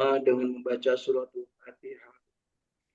berdoa dengan membaca surat Al-Fatihah.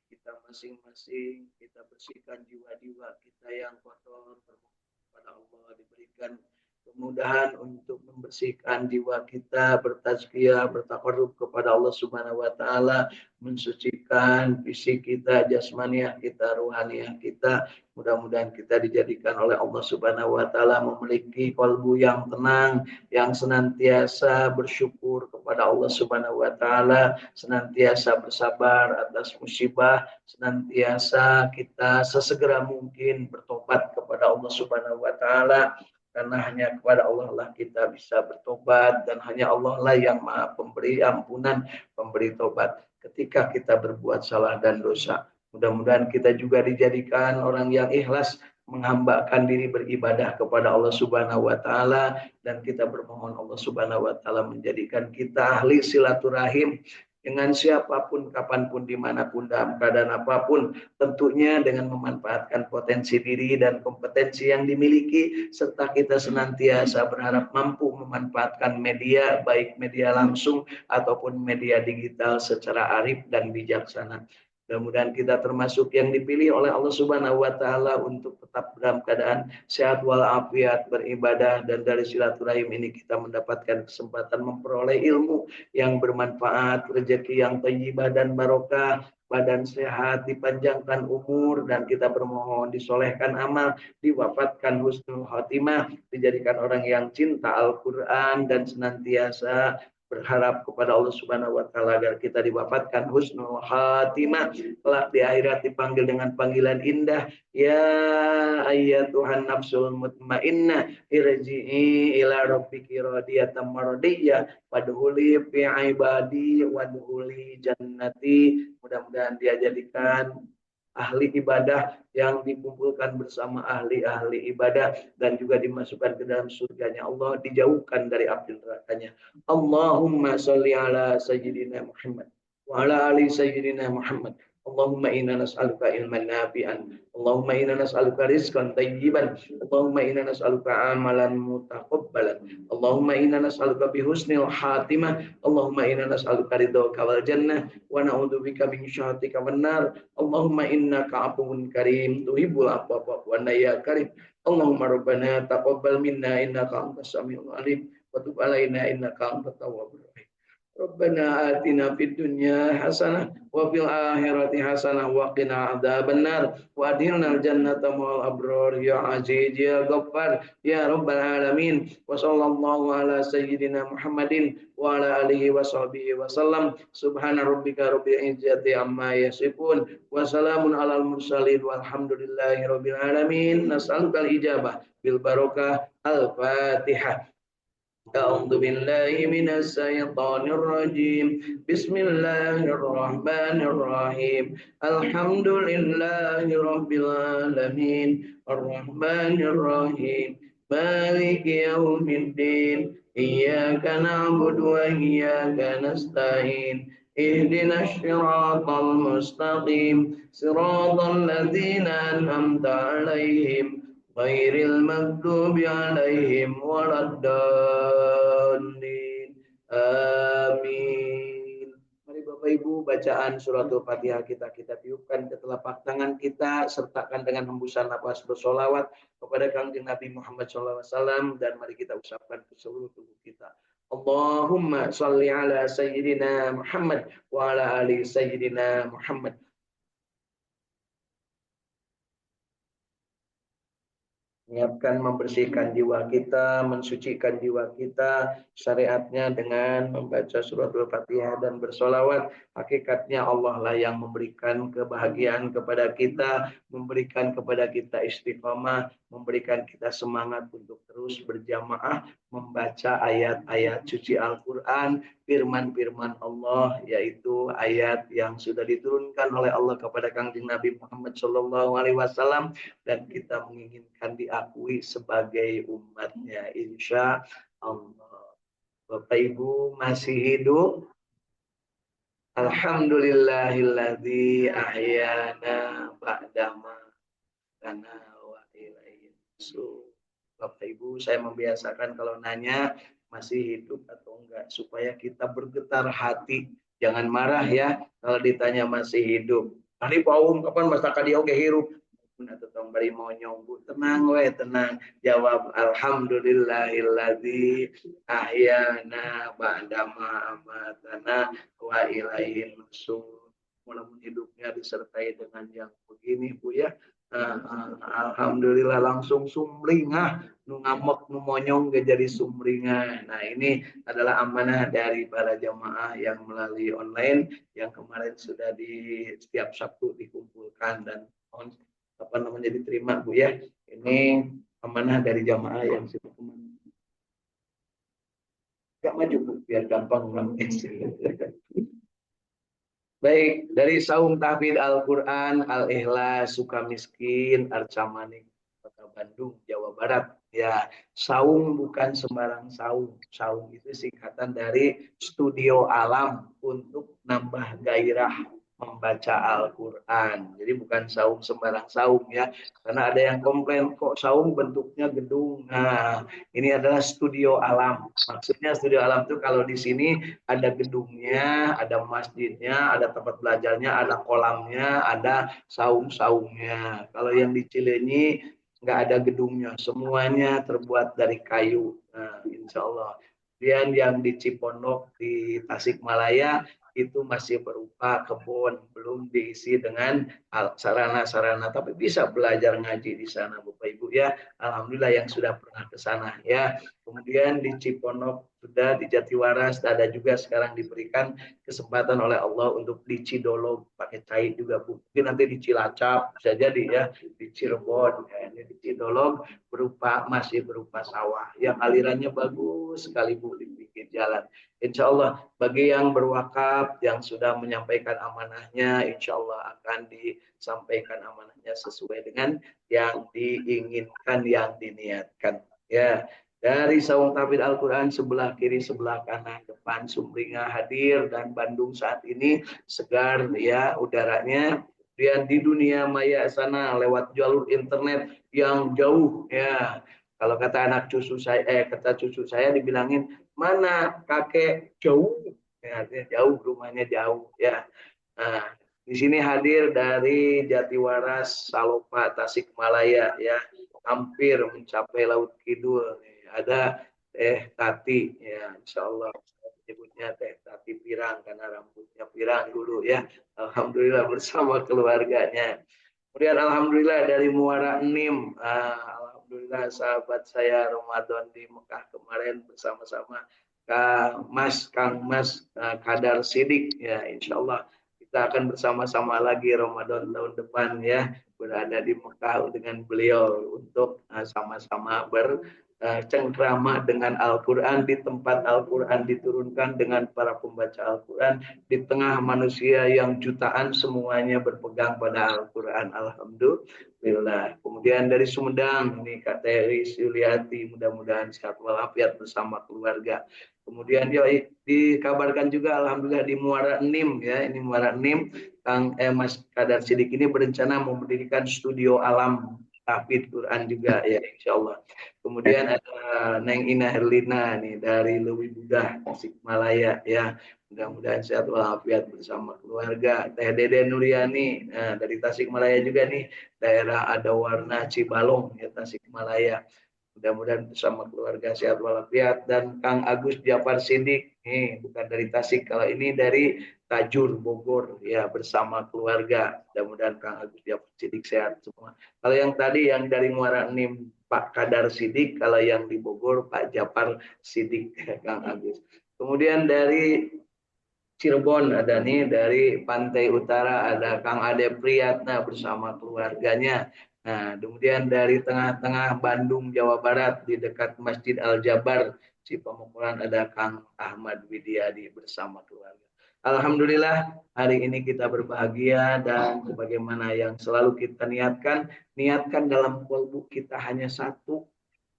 Kita masing-masing, kita bersihkan jiwa-jiwa kita yang kotor, kepada Allah diberikan kemudahan untuk membersihkan jiwa kita, bertazkiyah, bertaqarrub kepada Allah Subhanahu wa taala, mensucikan fisik kita, jasmaniah kita, ruhaniah kita. Mudah-mudahan kita dijadikan oleh Allah Subhanahu wa taala memiliki kalbu yang tenang, yang senantiasa bersyukur kepada Allah Subhanahu wa taala, senantiasa bersabar atas musibah, senantiasa kita sesegera mungkin bertobat kepada Allah Subhanahu wa taala, karena hanya kepada Allah lah kita bisa bertobat, dan hanya Allah lah yang Maha Pemberi ampunan, pemberi tobat ketika kita berbuat salah dan dosa. Mudah-mudahan kita juga dijadikan orang yang ikhlas menghambakan diri beribadah kepada Allah Subhanahu wa taala, dan kita bermohon Allah Subhanahu wa taala menjadikan kita ahli silaturahim dengan siapapun, kapanpun, dimanapun, dalam keadaan apapun, tentunya dengan memanfaatkan potensi diri dan kompetensi yang dimiliki, serta kita senantiasa berharap mampu memanfaatkan media, baik media langsung ataupun media digital secara arif dan bijaksana. Mudah-mudahan kita termasuk yang dipilih oleh Allah Subhanahu wa taala untuk tetap dalam keadaan sehat walafiat beribadah, dan dari silaturahim ini kita mendapatkan kesempatan memperoleh ilmu yang bermanfaat, rezeki yang thayyibah dan barokah, badan sehat, dipanjangkan umur, dan kita bermohon disolehkan amal, diwafatkan husnul khotimah, dijadikan orang yang cinta Al-Quran dan senantiasa berharap kepada Allah Subhanahu wa taala agar kita diwafatkan husnul khatimah, kelak di akhirat dipanggil dengan panggilan indah, ya ayyatuhan nafsul mutmainnah irji'i ila rabbiki radiyatan mardiyah wadhuli fi ibadi wadhuli jannati. Mudah-mudahan dia jadikan ahli ibadah yang dikumpulkan bersama ahli-ahli ibadah, dan juga dimasukkan ke dalam surganya Allah, dijauhkan dari api nerakanya. Allahumma sholli ala sayyidina Muhammad wa ala ali sayyidina Muhammad. Allahumma inna nas'aluka ilman nafi'an, Allahumma inna nas'aluka rizqan thayyiban, Allahumma inna nas'aluka amalan mutaqabbalan, Allahumma inna nas'aluka bihusnil khatimah, Allahumma inna nas'aluka ridhaka wal jannah wa na'udzubika min syahhatika wan nar. Allahumma innaka afuwun karim tuhibbul afwa fa'fu anna ya karim. Allahumma rabbana taqabbal minna innaka antas samiul alim wa tub alaina innaka antat tawwabur rahim. Rabbana atina fid dunya hasanah wa fil akhirati hasanah wa qina adzabannar wa adkhilnal jannata ma'al abrar ya aziz ya ghaffar ya rabbal alamin. Wa sallallahu ala sayyidina Muhammadin wa ala alihi wa sahbihi wa sallam. Subhana rabbika rabbil izzati amma yasifun wa salamun alal mursalin walhamdulillahi rabbil alamin. Nas'alukal ijabah bil barakah. Al-Fatihah. أعوذ بالله من الشيطان الرجيم بسم الله الرحمن الرحيم الحمد لله رب العالمين الرحمن الرحيم مالك يوم الدين إياك نعبد وإياك نستعين اهدنا الصراط المستقيم صراط الذين أنعمت عليهم ghairil maghdubi alaihim waladdallin. Amin. Mari Bapak Ibu, bacaan surat Al-Fatihah kita tiupkan ke telapak tangan kita, sertakan dengan hembusan nafas bersolawat kepada Kanjeng Nabi Muhammad SAW, dan mari kita ucapkan ke seluruh tubuh kita. Allahumma sholli ala sayyidina Muhammad wa ala ali sayyidina Muhammad. Menyiapkan, membersihkan jiwa kita, mensucikan jiwa kita, syariatnya dengan membaca surat Al-Fatihah dan bersolawat. Hakikatnya Allah lah yang memberikan kebahagiaan kepada kita, memberikan kepada kita istiqomah, memberikan kita semangat untuk terus berjamaah membaca ayat-ayat suci Al-Quran, firman-firman Allah, yaitu ayat yang sudah diturunkan oleh Allah kepada Kanjeng Nabi Muhammad SAW, dan kita menginginkan diakui sebagai umatnya, insya Allah. Bapak Ibu masih hidup? Alhamdulillahilladzi ahyana ba'dama kana wa ilaihi nusyur. Bapak Ibu, saya membiasakan kalau nanya masih hidup atau enggak, supaya kita bergetar hati Jangan marah ya kalau ditanya masih hidup. Hari paum kapan masa dia oke hirup? Pun tetong bari mau nyombu. Tenang we, tenang. Jawab alhamdulillahilladzi ahyana ba'da ma amatana wa ilaihin nusur. Walaupun hidupnya disertai dengan yang begini Bu ya. Alhamdulillah langsung sumringah nu ngamek nu monyong gak jadi sumringah. Nah ini adalah amanah dari para jamaah yang melalui online yang kemarin sudah di setiap Sabtu dikumpulkan dan apa namanya diterima Bu ya. Ini amanah dari jamaah yang sudah kemarin. Gak maju Bu biar gampang Baik, dari saung tahfidz Al-Quran, Al-Ikhlas, Suka Miskin, Arca Manik, Kota Bandung, Jawa Barat. Ya, saung bukan sembarang saung. Saung itu singkatan dari Studio Alam untuk nambah gairah membaca Al-Quran. Jadi bukan saung sembarang saung ya. Karena ada yang komplain, kok saung bentuknya gedung. Nah, ini adalah Studio Alam. Maksudnya Studio Alam itu kalau di sini ada gedungnya, ada masjidnya, ada tempat belajarnya, ada kolamnya, ada saung-saungnya. Kalau yang di Cilenyi nggak ada gedungnya, semuanya terbuat dari kayu. Nah, insya Allah. Kemudian yang di Ciponok di Tasikmalaya itu masih berupa kebun, belum diisi dengan sarana-sarana, tapi bisa belajar ngaji di sana, Bapak Ibu ya. Alhamdulillah yang sudah pernah ke sana ya. Kemudian di Ciponok sudah, di Jatiwaras ada juga sekarang diberikan kesempatan oleh Allah untuk di Cidolo pakai cai juga Bu. Mungkin nanti di Cilacap bisa jadi ya, di Cirebon ya, ini di Cidolo masih berupa sawah yang alirannya bagus sekali Bu di pinggir jalan. Insya Allah bagi yang berwakaf yang sudah menyampaikan amanahnya, insya Allah akan disampaikan amanahnya sesuai dengan yang diinginkan, yang diniatkan. Ya, dari saung tahfidz Al-Quran sebelah kiri, sebelah kanan, depan Sumringah hadir dan Bandung saat ini segar ya udaranya. Dan di dunia maya sana lewat jalur internet yang jauh ya. Kalau kata anak cucu saya, kata cucu saya dibilangin mana kakek jauh, ya, artinya jauh rumahnya jauh ya. Nah, di sini hadir dari Jatiwaras, Salopa, Tasikmalaya ya, hampir mencapai Laut Kidul. Ada Teh Tati ya, Insya Allah menyebutnya Teh Tati Pirang karena rambutnya pirang dulu ya. Alhamdulillah bersama keluarganya. Kemudian Alhamdulillah dari Muara Enim, Alhamdulillah sahabat saya Ramadan di Mekah kemarin bersama-sama Kang Mas Kadar Sidik ya, Insya Allah kita akan bersama-sama lagi Ramadan tahun depan ya, berada di Mekah dengan beliau untuk sama-sama bercengkrama dengan Al-Quran di tempat Al-Quran diturunkan dengan para pembaca Al-Quran di tengah manusia yang jutaan semuanya berpegang pada Al-Quran. Alhamdulillah. Kemudian dari Sumedang ini Kak Teri Yuliati, mudah-mudahan sehat walafiat bersama keluarga. Kemudian dia dikabarkan juga Alhamdulillah di Muara Enim ya, ini Muara Enim Mas Kadar Sidik ini berencana mendirikan studio alam tahfidz Quran juga ya, insya Allah. Kemudian ada Neng Ina Herlina nih dari Lewi Budah Tasikmalaya ya, mudah-mudahan sehat walafiat bersama keluarga. Teh Dede Nuriani dari Tasikmalaya juga nih, daerah ada warna Cibalong ya, Tasikmalaya. Mudah-mudahan bersama keluarga sehat walafiat. Dan Kang Agus Jafar Sidik, nih bukan dari Tasik, kalau ini dari Tajur Bogor ya, bersama keluarga. Mudah-mudahan Kang Agus Jafar Sidik sehat semua. Kalau yang tadi yang dari Muara Enim Pak Kadar Sidik, kalau yang di Bogor Pak Jafar Sidik Kang Agus. Kemudian dari Cirebon ada nih, dari Pantai Utara ada Kang Ade Priyatna bersama keluarganya. Nah, kemudian dari tengah-tengah Bandung, Jawa Barat di dekat Masjid Al-Jabar, Cipamukuran ada Kang Ahmad Widiadi bersama keluarga. Alhamdulillah hari ini kita berbahagia dan sebagaimana yang selalu kita niatkan dalam kolbu kita hanya satu.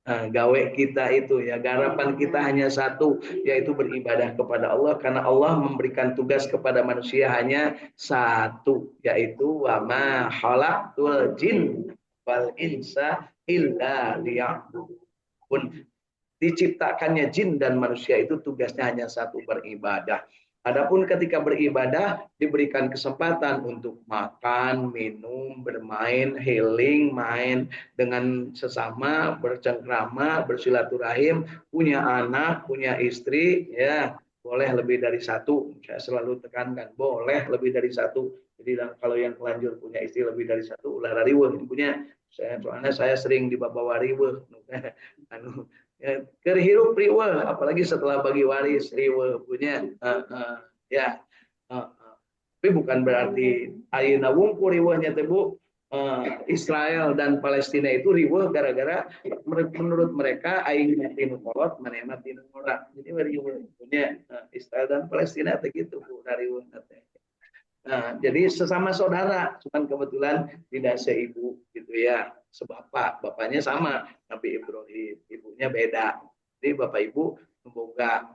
Nah, gawe kita itu ya, garapan kita hanya satu, yaitu beribadah kepada Allah, karena Allah memberikan tugas kepada manusia hanya satu, yaitu wa ma khalaqtul jin wal insa illa liya'budun. Diciptakannya jin dan manusia itu tugasnya hanya satu, beribadah. Adapun ketika beribadah diberikan kesempatan untuk makan, minum, bermain, healing, main dengan sesama, bercengkrama, bersilaturahim, punya anak, punya istri, ya boleh lebih dari satu. Saya selalu tekankan, boleh lebih dari satu. Jadi kalau yang telanjur punya istri lebih dari satu, ulah riweuh punya. Soalnya saya sering dibawa riweuh. Anu, ya, kerhirup riweuh, apalagi setelah bagi waris riweuh punya. Ya. Tapi bukan berarti ayeuna wungkul riweuhnya teh Bu. Israel dan Palestina itu riweuh gara-gara menurut mereka aing mati nu kolot maneh mati nu ngora. Jadi riweuh punya Israel dan Palestina teh gitu Bu dari riweuh teh. Nah, jadi sesama saudara, cuman kebetulan tidak seibu gitu ya. Sebapak, bapaknya sama Nabi Ibrahim, ibunya beda. Jadi bapak ibu memboga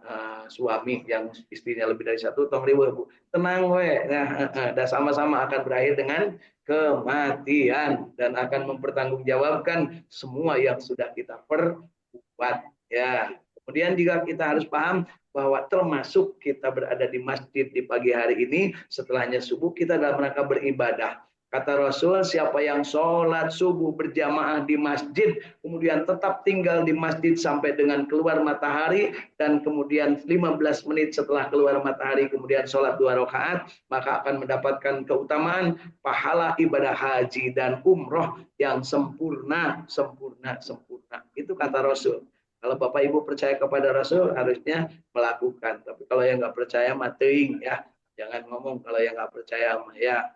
suami yang istrinya lebih dari satu, tong riweuh Bu. Tenang we. Nah, dan sama-sama akan berakhir dengan kematian dan akan mempertanggungjawabkan semua yang sudah kita perbuat ya. Kemudian juga kita harus paham bahwa termasuk kita berada di masjid di pagi hari ini setelahnya subuh kita dalam rangka beribadah. Kata Rasul, siapa yang sholat subuh berjamaah di masjid, kemudian tetap tinggal di masjid sampai dengan keluar matahari, dan kemudian 15 menit setelah keluar matahari, kemudian sholat 2 rakaat, maka akan mendapatkan keutamaan pahala ibadah haji dan umroh yang sempurna, sempurna, sempurna. Itu kata Rasul. Kalau Bapak Ibu percaya kepada Rasul, harusnya melakukan. Tapi kalau yang nggak percaya, mateing ya. Jangan ngomong kalau yang nggak percaya. Ya,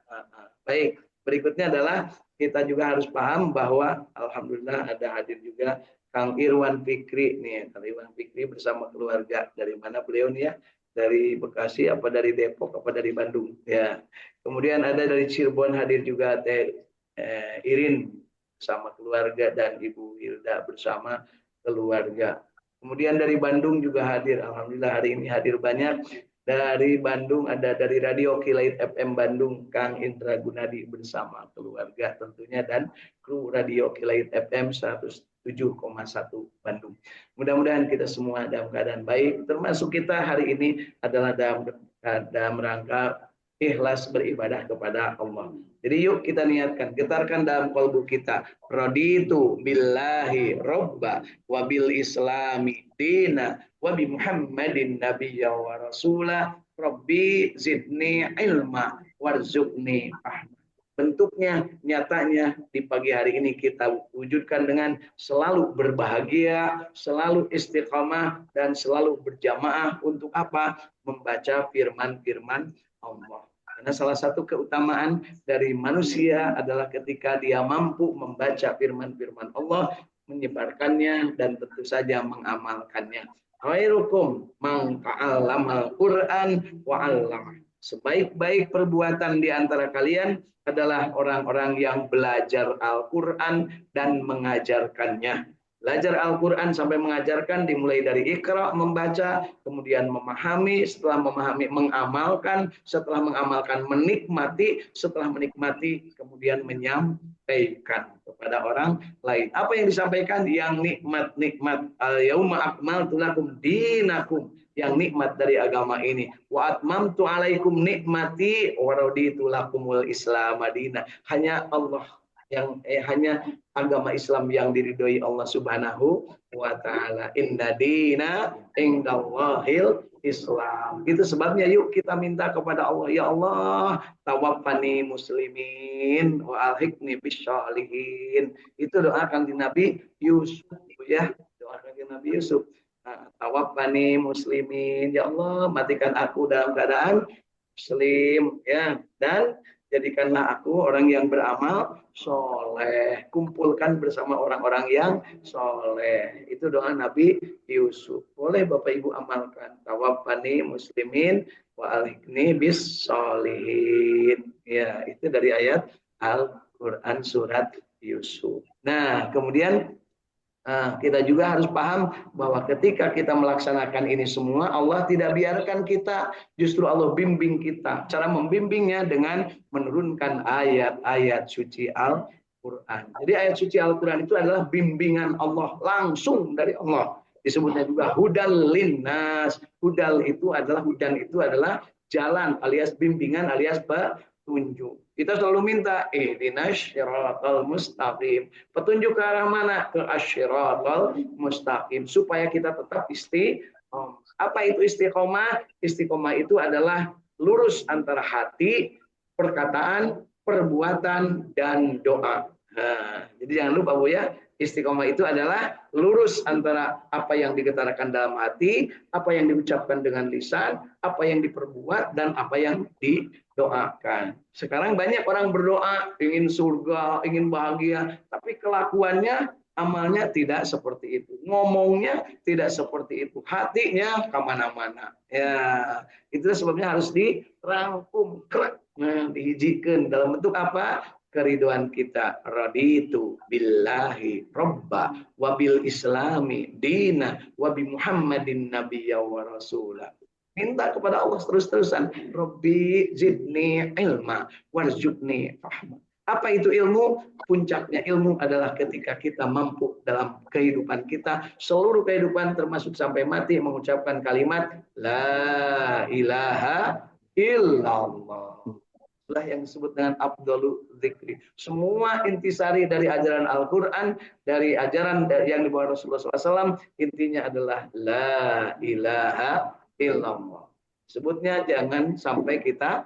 baik. Berikutnya adalah kita juga harus paham bahwa alhamdulillah ada hadir juga Kang Irwan Fikri nih. Kang Irwan Fikri bersama keluarga. Dari mana beliau nih ya? Dari Bekasi, apa dari Depok, apa dari Bandung. Ya. Kemudian ada dari Cirebon hadir juga Teh Irin bersama keluarga dan Ibu Hilda bersama keluarga. Kemudian dari Bandung juga hadir. Alhamdulillah hari ini hadir banyak. Dari Bandung ada dari Radio Kilait FM Bandung Kang Indra Gunadi bersama keluarga tentunya dan kru Radio Kilait FM 107,1 Bandung. Mudah-mudahan kita semua dalam keadaan baik, termasuk kita hari ini adalah dalam rangka ikhlas beribadah kepada Allah. Jadi yuk kita niatkan, getarkan dalam kalbu kita. Raditu billahi robba wa bil islami dina wa bi Muhammadin nabiyya wa rasula rabbi zidni ilma warzuqni fahma. Bentuknya, nyatanya di pagi hari ini kita wujudkan dengan selalu berbahagia, selalu istiqamah, dan selalu berjamaah untuk apa? Membaca firman-firman Allah. Karena salah satu keutamaan dari manusia adalah ketika dia mampu membaca firman-firman Allah, menyebarkannya, dan tentu saja mengamalkannya. Khairukum man ta'allamal Qur'an wa 'allama. Sebaik-baik perbuatan di antara kalian adalah orang-orang yang belajar Al-Quran dan mengajarkannya. Belajar Al-Quran sampai mengajarkan dimulai dari Iqra, membaca, kemudian memahami, setelah memahami mengamalkan, setelah mengamalkan menikmati, setelah menikmati kemudian menyampaikan kepada orang lain. Apa yang disampaikan? Yang nikmat-nikmat. Al-yauma akmaltu lakum dinakum. Yang nikmat dari agama ini. Wa atmamtu alaikum nikmati wa raditu lakumul Islam madina. Hanya Allah yang hanya agama Islam yang diridhoi Allah Subhanahu wa taala. Inna dina indallahil Islam. Itu sebabnya yuk kita minta kepada Allah, ya Allah, tawaffani muslimin wa alhiqni bisyalihin. Itu doa kanjeng Nabi Yusuf ya, doa kanjeng Nabi Yusuf. Tawaffani muslimin, ya Allah, matikan aku dalam keadaan muslim ya, dan jadikanlah aku orang yang beramal soleh, kumpulkan bersama orang-orang yang soleh. Itu doa Nabi Yusuf. Boleh Bapak Ibu amalkan. Tawaffani muslimin wa alhiqni bis solihin. Ya, itu dari ayat Al-Quran surat Yusuf. Nah, kemudian kita juga harus paham bahwa ketika kita melaksanakan ini semua, Allah tidak biarkan kita, justru Allah bimbing kita. Cara membimbingnya dengan menurunkan ayat-ayat suci Al-Quran. Jadi ayat suci Al-Quran itu adalah bimbingan Allah, langsung dari Allah. disebutnya juga hudal linnas. Hudal itu adalah, hudan itu adalah jalan alias bimbingan alias petunjuk. Kita selalu minta ihdinas syiratal mustaqim. Petunjuk ke arah mana? Ke asyiratal mustaqim supaya kita tetap istiqomah. Apa itu istiqomah? Istiqomah itu adalah lurus antara hati, perkataan, perbuatan, dan doa. Nah, jadi jangan lupa Bu ya, istiqomah itu adalah lurus antara apa yang digetarkan dalam hati, apa yang diucapkan dengan lisan, apa yang diperbuat, dan apa yang didoakan. Sekarang banyak orang berdoa, ingin surga, ingin bahagia, tapi kelakuannya, amalnya tidak seperti itu. Ngomongnya tidak seperti itu. Hatinya kemana-mana. Ya, itu sebabnya harus dirangkum, dihijikan dalam bentuk apa? Keriduan kita. Raditu billahi robba wabil islami dina wabi muhammadin nabiyya wa rasulah. Minta kepada Allah terus-terusan. Rabbi zidni ilma warzuqni fahma. Apa itu ilmu? Puncaknya ilmu adalah ketika kita mampu dalam kehidupan kita, seluruh kehidupan termasuk sampai mati, mengucapkan kalimat La ilaha illallah. Itulah yang disebut dengan afdhalu dzikri. Semua intisari dari ajaran Al-Quran, dari ajaran yang dibawa Rasulullah SAW, intinya adalah La ilaha illallah. Sebutnya jangan sampai kita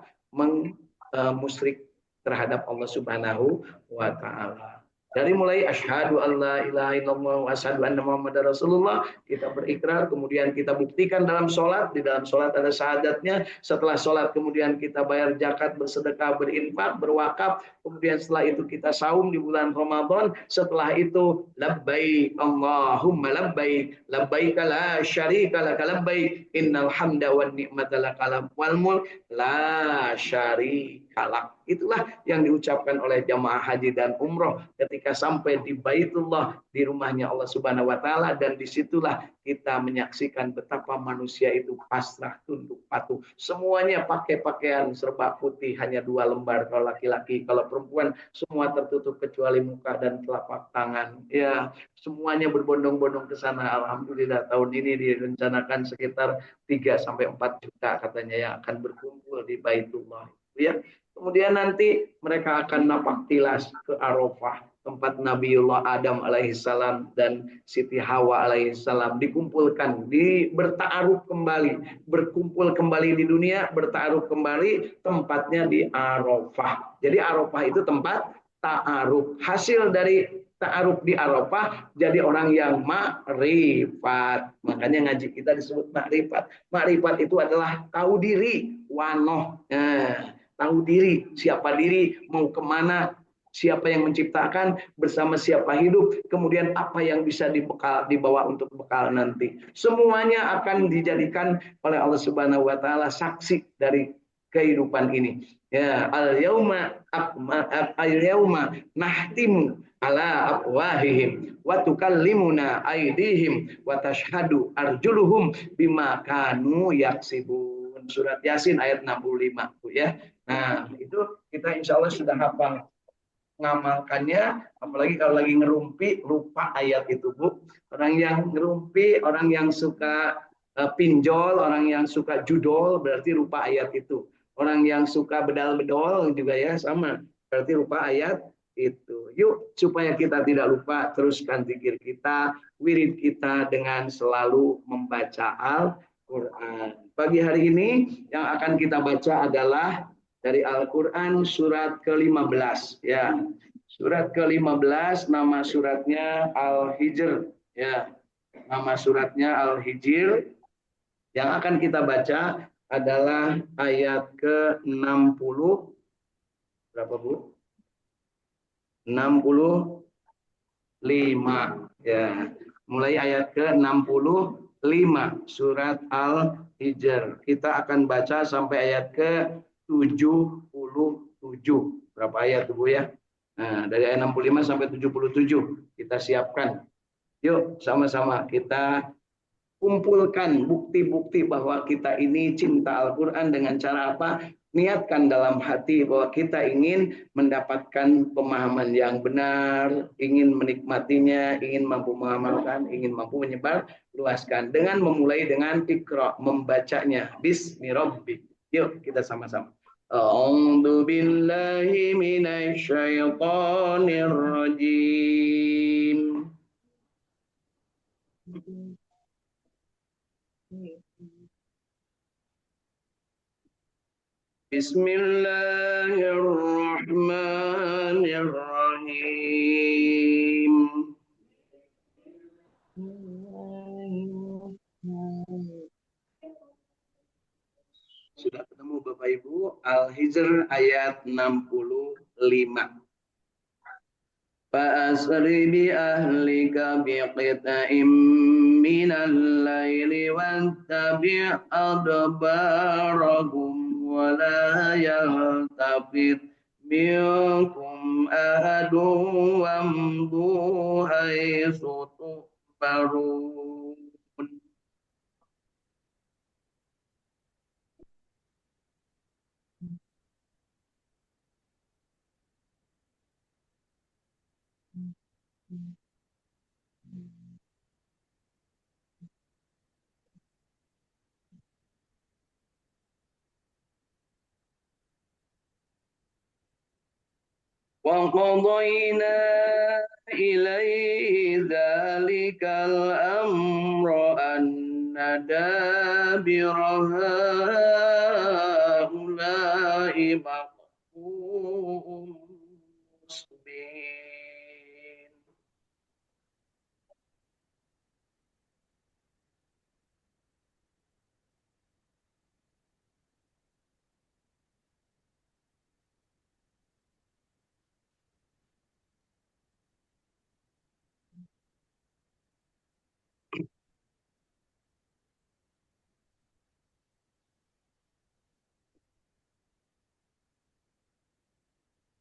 musyrik terhadap Allah Subhanahu wa Ta'ala. Dari mulai asyhadu alla ilaha illallah wa asyhadu anna muhammadar rasulullah, kita berikrar, kemudian kita buktikan dalam sholat. Di dalam sholat ada syahadatnya. Setelah sholat kemudian kita bayar zakat, bersedekah, berinfak, berwakaf. Kemudian setelah itu kita saum di bulan Ramadan. Setelah itu labbaik Allahumma labbaik, labbaik la syarika laka labbaik, innal hamda wan ni'mata lakal wal mulk la syarika lak. Itulah yang diucapkan oleh jamaah haji dan umroh ketika sampai di Baitullah, di rumahnya Allah Subhanahu wa Ta'ala, dan disitulah kita menyaksikan betapa manusia itu pasrah, tunduk, patuh. Semuanya pakai pakaian serba putih, hanya 2 lembar kalau laki-laki, kalau perempuan semua tertutup kecuali muka dan telapak tangan. Ya, semuanya berbondong-bondong ke sana. Alhamdulillah tahun ini direncanakan sekitar 3 sampai 4 juta katanya yang akan berkumpul di Baitullah. Ya. Kemudian nanti mereka akan napak tilas ke Arafah, tempat Nabiullah Adam alaihissalam dan Siti Hawa alaihissalam dikumpulkan, bertaaruf kembali, berkumpul kembali di dunia, bertaaruf kembali, tempatnya di Arafah. Jadi Arafah itu tempat ta'aruf. Hasil dari ta'aruf di Arafah jadi orang yang makrifat. Makanya ngaji kita disebut makrifat. Makrifat itu adalah tahu diri, wanoh. Tahu diri, siapa diri, mau kemana, siapa yang menciptakan, bersama siapa hidup, kemudian apa yang bisa dibawa untuk bekal nanti. Semuanya akan dijadikan oleh Allah Subhanahu wa Ta'ala saksi dari kehidupan ini. Ya, al-yauma nahtimu ala afwahihim wa tukallimuna aydihim wa tashhadu arjuluhum bima kanu yaksibun. Surat Yasin ayat 65 Bu ya. Nah, itu kita insya Allah sudah hafal ngamalkannya, apalagi kalau lagi ngerumpi lupa ayat itu Bu. Orang yang ngerumpi, orang yang suka pinjol, orang yang suka judol berarti lupa ayat itu. Orang yang suka bedal-bedol juga ya sama, berarti lupa ayat itu. Yuk supaya kita tidak lupa, teruskan zikir kita, wirid kita dengan selalu membaca Al-Quran. Pagi hari ini yang akan kita baca adalah dari Al-Quran surat ke-15 ya. Surat ke-15 nama suratnya Al-Hijr ya. Nama suratnya Al-Hijr. Yang akan kita baca adalah ayat ke-60 berapa Bu? 65 ya. Mulai ayat ke-65 surat Al-Hijr. Kita akan baca sampai ayat ke-77. Berapa ayat Bu ya? Nah, dari ayat 65 sampai 77 kita siapkan. Yuk sama-sama kita kumpulkan bukti-bukti bahwa kita ini cinta Al-Quran dengan cara apa? Niatkan dalam hati bahwa kita ingin mendapatkan pemahaman yang benar, ingin menikmatinya, ingin mampu mengamalkan, ingin mampu menyebar luaskan. Dengan memulai dengan ikra, membacanya. Bismillahirrahmanirrahim. Yuk kita sama-sama. A'udzu billahi minasy syaithanir rajim. Bismillahirrahmanirrahim. Sudah ketemu Bapak Ibu, Al-Hijr ayat 65. Fa'asri bi ahlika biqita'im minal laili wattabi' adbarahum wa la yaltafit minkum ahadun wamdu haitsu tu'marun. وقضينا إليه ذلك الأمر أن دابر هؤلاء مقطوع مصبين.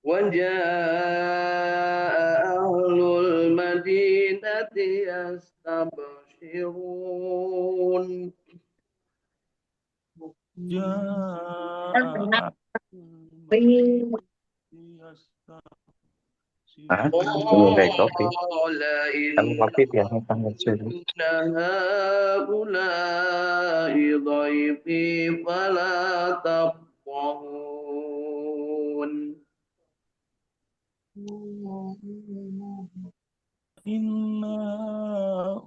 وجاء أهل المدينة يستبشرون. Belum dari kopi. Kamu kopi biarnya panggil dulu. هؤلاء ضيفي فلا تفقهون. Inna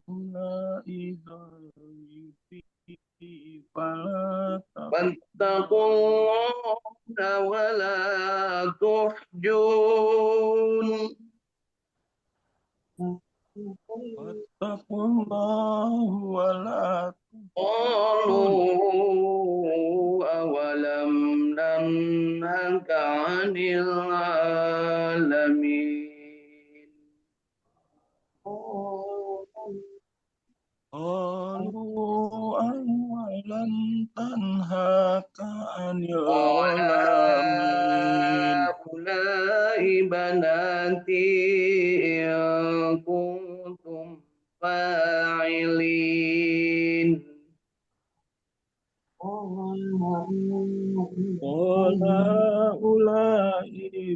ulai ضيفي فلا فاتقوا الله ولا تحجون. واتقوا الله ولا قالوا أولم ننهك عن العالمين. قالوا أولم تنهك عن قال العالمين. هؤلاء بناتي إن كنتم فاعلين. قال هؤلاء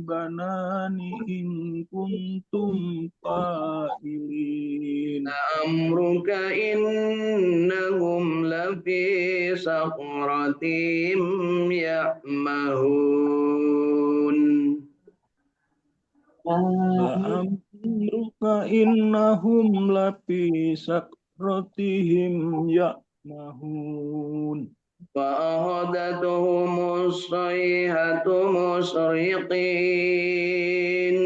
بناني إن كنتم فاعلين. لأمرك إنهم لفي سكرتهم يعمهون. لأمرك إنهم لفي سكرتهم يعمهون. فأخذتهم الصيحة مشرقين.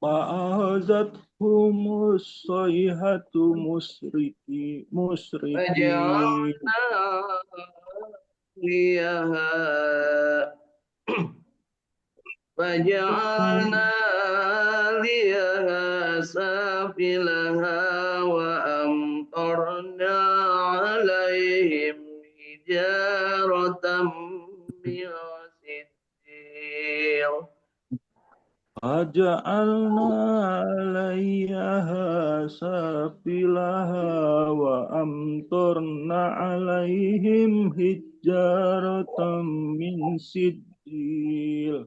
فأخذتهم الصيحة مشرقين. فجعلنا ليها سافلها وأمطرنا عليهم حجارة من سجيل. وجعلنا عليها سافلها وأمطرنا عليهم حجارة من سجيل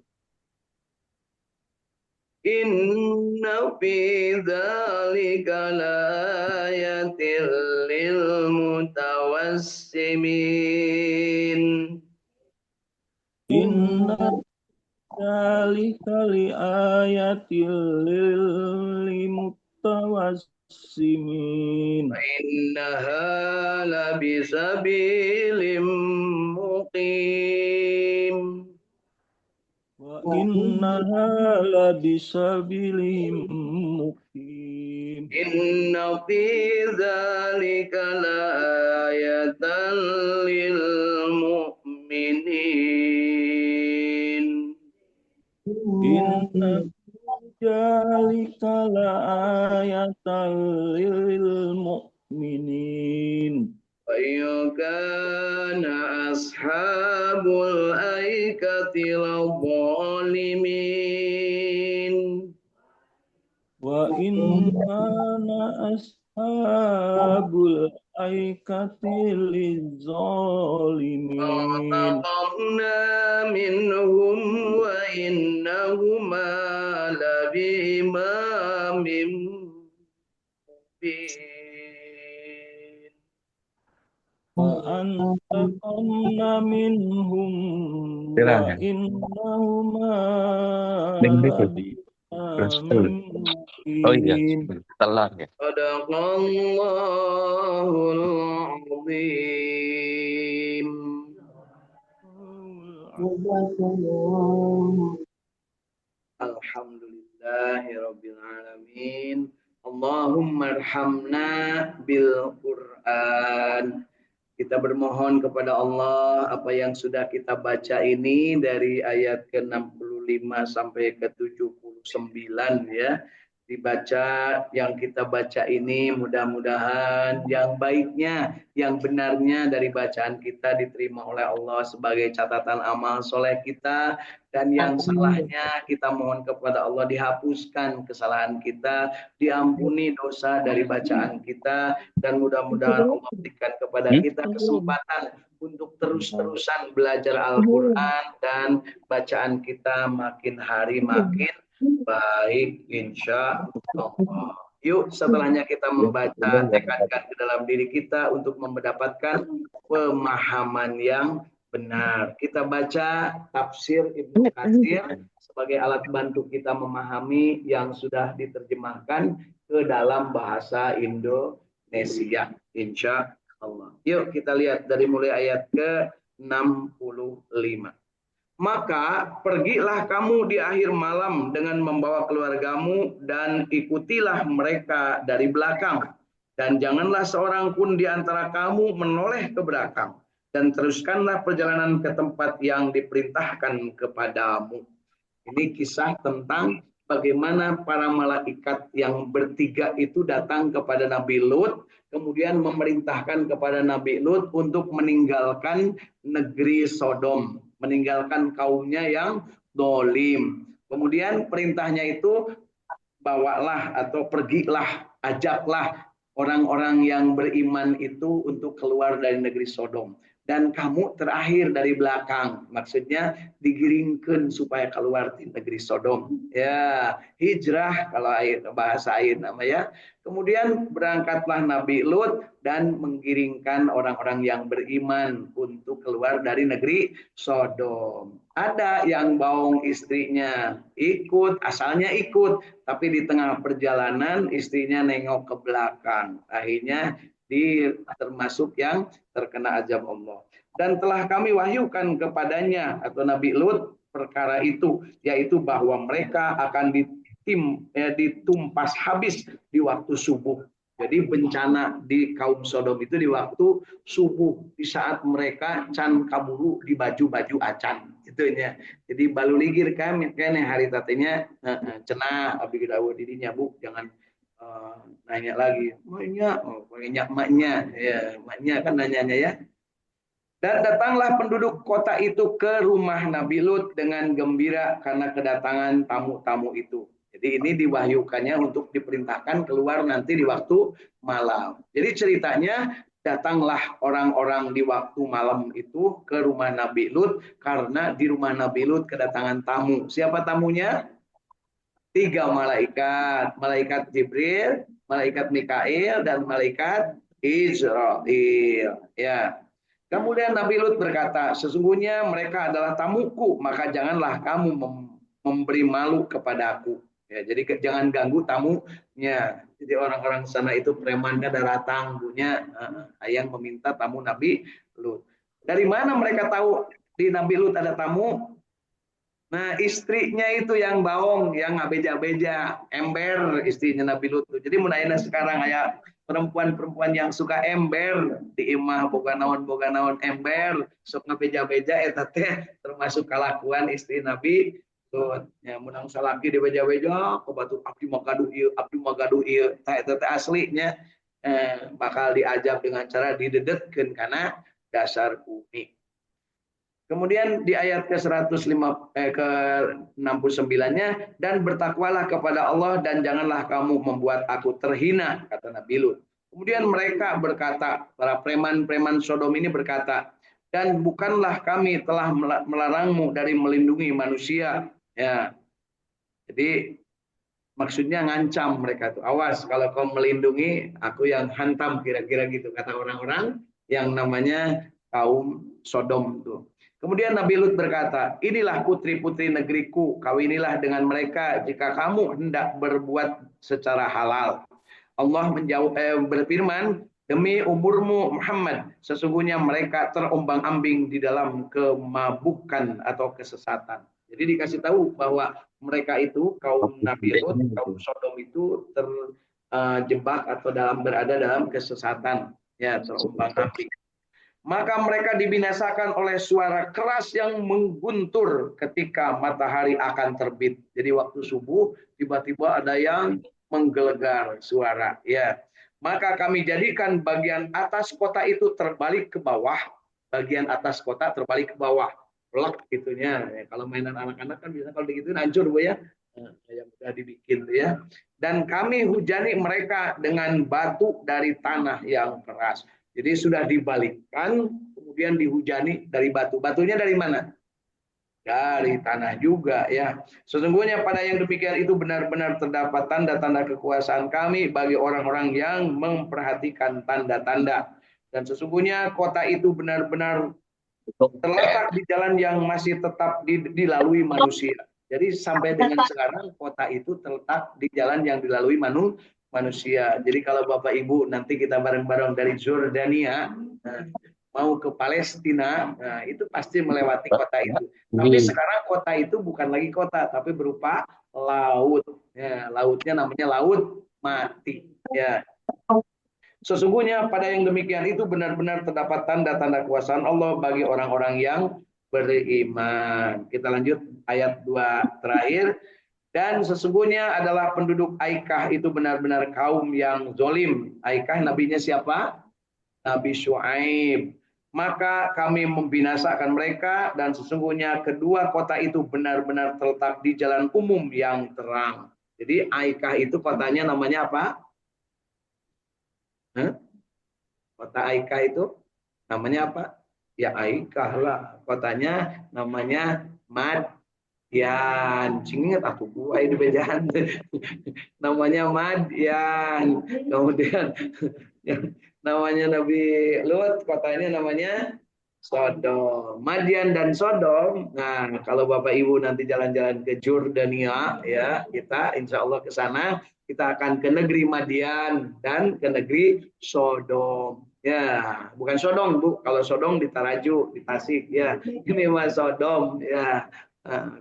Inna fi dzalika laayatil lil mutawassimin. Inna dzalika liayatil lil mutawassimin Innaha labisabilim muqim. wa innaha labisabilim muqim. Inna fi dzalika laayatan lil mu'minin. Inna dzalika laayatan lil mu'minin. وَإِنْ أَصْحَابُ الْأَيْكَةِ لَظَالِمِينَ Wa inna ashabul aikati lizzalimin. فَانْتَقَمْنَا مِنْهُمْ وَإِنَّهُمَا لَبِإِمَامٍ مُبِينٍ فأنتقمنا منهم Silakan. وإنهما Minggu itu. Terus لبإمام dulu. Oh iya, مبين. telat ya. Sadaqallahul azim. Alhamdulillahirabbil alamin. Allahumma arhamna bil Qur'an. Kita bermohon kepada Allah apa yang sudah kita baca ini dari ayat ke-65 sampai ke-79 ya. Dibaca yang kita baca ini mudah-mudahan yang baiknya, yang benarnya dari bacaan kita diterima oleh Allah sebagai catatan amal soleh kita, dan yang salahnya kita mohon kepada Allah dihapuskan kesalahan kita, diampuni dosa dari bacaan kita, dan mudah-mudahan Allah berikan kepada kita kesempatan untuk terus-terusan belajar Al-Quran dan bacaan kita makin hari makin baik insya Allah. Yuk setelahnya kita membaca, tekadkan ke dalam diri kita untuk mendapatkan pemahaman yang benar. Kita baca tafsir Ibnu Katsir sebagai alat bantu kita memahami yang sudah diterjemahkan ke dalam bahasa Indonesia. Insya Allah. Yuk kita lihat dari mulai ayat ke-65. Maka pergilah kamu di akhir malam dengan membawa keluargamu dan ikutilah mereka dari belakang. Dan janganlah seorang pun di antara kamu menoleh ke belakang. Dan teruskanlah perjalanan ke tempat yang diperintahkan kepadamu. Ini kisah tentang bagaimana para malaikat yang bertiga itu datang kepada Nabi Lut, kemudian memerintahkan kepada Nabi Lut untuk meninggalkan negeri Sodom, meninggalkan kaumnya yang dolim. Kemudian perintahnya itu bawalah atau pergilah, ajaklah orang-orang yang beriman itu untuk keluar dari negeri Sodom. Dan kamu terakhir dari belakang, maksudnya digiringkan supaya keluar di negeri Sodom. Ya, hijrah kalau bahasa air namanya. Kemudian berangkatlah Nabi Lut dan menggiringkan orang-orang yang beriman untuk keluar dari negeri Sodom. Ada yang bawa istrinya ikut, asalnya ikut, tapi di tengah perjalanan istrinya nengok ke belakang. Akhirnya termasuk yang terkena azab Allah. Dan telah kami wahyukan kepadanya atau Nabi Lut perkara itu, yaitu bahwa mereka akan ditumpas habis di waktu subuh. Jadi bencana di kaum Sodom itu di waktu subuh, di saat mereka can kaburu di baju-baju acan itunya. Jadi balu ligir kan hari tatenya cenah abi dawu didinya Bu, jangan nanya lagi maknya, maknya ya maknya kan nanyanya ya. Dan datanglah penduduk kota itu ke rumah Nabi Lut dengan gembira karena kedatangan tamu-tamu itu. Jadi ini diwahyukannya untuk diperintahkan keluar nanti di waktu malam. Jadi ceritanya datanglah orang-orang di waktu malam itu ke rumah Nabi Lut karena di rumah Nabi Lut kedatangan tamu. Siapa tamunya? 3 malaikat. Malaikat Jibril, malaikat Mikail, dan malaikat Israel. Ya. Kemudian Nabi Lut berkata, sesungguhnya mereka adalah tamuku, maka janganlah kamu memberi malu kepadaku. Ya, jadi jangan ganggu tamunya. Jadi orang-orang sana itu preman kan datang punya yang meminta tamu Nabi Lut. Dari mana mereka tahu di Nabi Lut ada tamu? Nah, istrinya itu yang baong, yang ngabeja-beja, ember istrinya Nabi Lut. Jadi munayana sekarang kayak perempuan-perempuan yang suka ember di imah boga naon ember, sok ngabeja-beja eta teh termasuk kelakuan istri Nabi Lut. Ya munang salaki di beja-beja, batu abdi magaduh ieu, eta teh aslinya bakal diajab dengan cara didedetkeun karena dasar bumi. Kemudian di ayat ke-69-nya, dan bertakwalah kepada Allah dan janganlah kamu membuat aku terhina, kata Nabi Lut. Kemudian mereka berkata, para preman-preman Sodom ini berkata, dan bukanlah kami telah melarangmu dari melindungi manusia. Ya, jadi maksudnya ngancam mereka tuh, awas kalau kau melindungi aku yang hantam, kira-kira gitu kata orang-orang yang namanya kaum Sodom tuh. Kemudian Nabi Lut berkata, inilah putri-putri negeriku, kawinilah dengan mereka jika kamu hendak berbuat secara halal. Allah berfirman, demi umurmu Muhammad, sesungguhnya mereka terombang-ambing di dalam kemabukan atau kesesatan. Jadi dikasih tahu bahwa mereka itu, kaum Nabi Lut, kaum Sodom itu terjebak atau berada dalam kesesatan, ya terombang-ambing. Maka mereka dibinasakan oleh suara keras yang mengguntur ketika matahari akan terbit. Jadi waktu subuh tiba-tiba ada yang menggelegar suara. Ya, maka kami jadikan bagian atas kota itu terbalik ke bawah, bagian atas kota terbalik ke bawah, plek gitunya. Ya, kalau mainan anak-anak kan biasanya kalau digituin hancur bu ya, yang sudah dibikin ya. Dan kami hujani mereka dengan batu dari tanah yang keras. Jadi sudah dibalikkan, kemudian dihujani dari batu. Batunya dari mana? Dari tanah juga ya. Sesungguhnya pada yang demikian itu benar-benar terdapat tanda-tanda kekuasaan kami bagi orang-orang yang memperhatikan tanda-tanda. Dan sesungguhnya kota itu benar-benar terletak di jalan yang masih tetap dilalui manusia. Jadi sampai dengan sekarang kota itu terletak di jalan yang dilalui manusia. Jadi kalau Bapak Ibu nanti kita bareng-bareng dari Jordania mau ke Palestina, nah itu pasti melewati kota itu. Tapi sekarang kota itu bukan lagi kota, tapi berupa laut. Ya, lautnya namanya Laut Mati. Ya. Sesungguhnya pada yang demikian itu benar-benar terdapat tanda-tanda kekuasaan Allah bagi orang-orang yang beriman. Kita lanjut ayat 2 terakhir. Dan sesungguhnya adalah penduduk Aikah itu benar-benar kaum yang zolim. Aikah nabinya siapa? Nabi Syuaib. Maka kami membinasakan mereka dan sesungguhnya kedua kota itu benar-benar terletak di jalan umum yang terang. Jadi Aikah itu kotanya namanya apa? Kota Aikah itu namanya apa? Ya Aikah lah. Kotanya namanya Madian. Ingat aku gua ini bejahan. Namanya Madian. Kemudian namanya Nabi Lut, kotanya namanya Sodom. Madian dan Sodom. Nah, kalau Bapak Ibu nanti jalan-jalan ke Jordania, ya kita insya Allah ke sana. Kita akan ke negeri Madian dan ke negeri Sodom. Ya, bukan Sodom Bu. Kalau Sodom di Taraju, di Tasik. Ya, ini mas Sodom. Ya,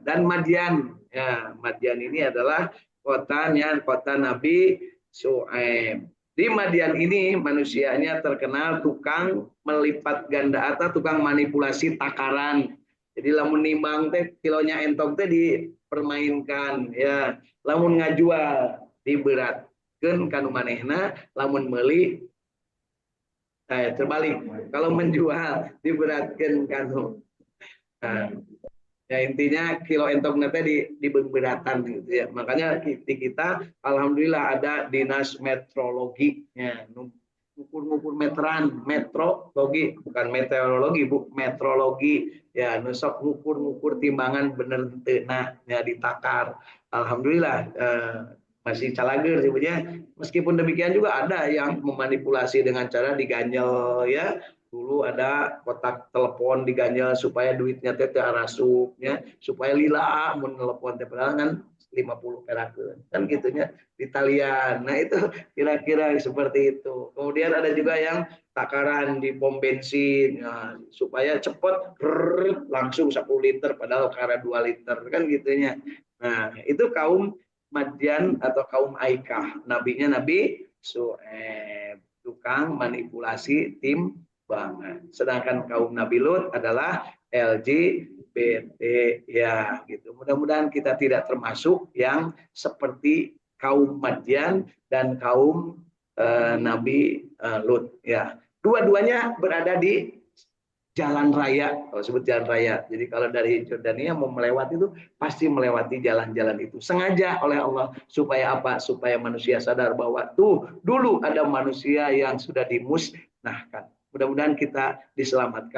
dan Madian. Ya, Madian ini adalah kotanya kota Nabi Syuaib. Di Madian ini manusianya terkenal tukang melipat ganda atau tukang manipulasi takaran. Jadi lamun nimbang teh kilonya entong teh dipermainkan ya. Lamun ngajual diberatkeun kanu manehna, lamun meuli Terbalik. Kalau menjual diberatkan kanu. Nah, ya intinya kilo entong nanti di beratan gitu ya. Makanya di kita alhamdulillah ada dinas metrologi ya, ngukur-ngukur meteran, metrologi bukan meteorologi, bu, metrologi ya, nusok ngukur-ngukur timbangan bener nah ya ditakar. Alhamdulillah masih calager sebenarnya. Meskipun demikian juga ada yang memanipulasi dengan cara diganjel ya. Dulu ada kotak telepon diganjel supaya duitnya teh arasupnya, supaya lila mun telepon teh padahal kan 50 perak kan gitunya di talian. Nah itu kira-kira seperti itu. Kemudian ada juga yang takaran di pom bensin ya, supaya cepat langsung 10 liter padahal karena 2 liter kan gitunya. Nah itu kaum Madian atau kaum Aikah. Nabinya Nabi Su'aib, tukang manipulasi tim banget. Sedangkan kaum Nabi Lut adalah LGBT ya gitu. Mudah-mudahan kita tidak termasuk yang seperti kaum Madian dan kaum Nabi Lut ya. Dua-duanya berada di jalan raya, kalau sebut jalan raya. Jadi kalau dari Jordania mau melewati itu pasti melewati jalan-jalan itu. Sengaja oleh Allah supaya apa? Supaya manusia sadar bahwa tuh dulu ada manusia yang sudah dimusnahkan. Mudah-mudahan kita diselamatkan.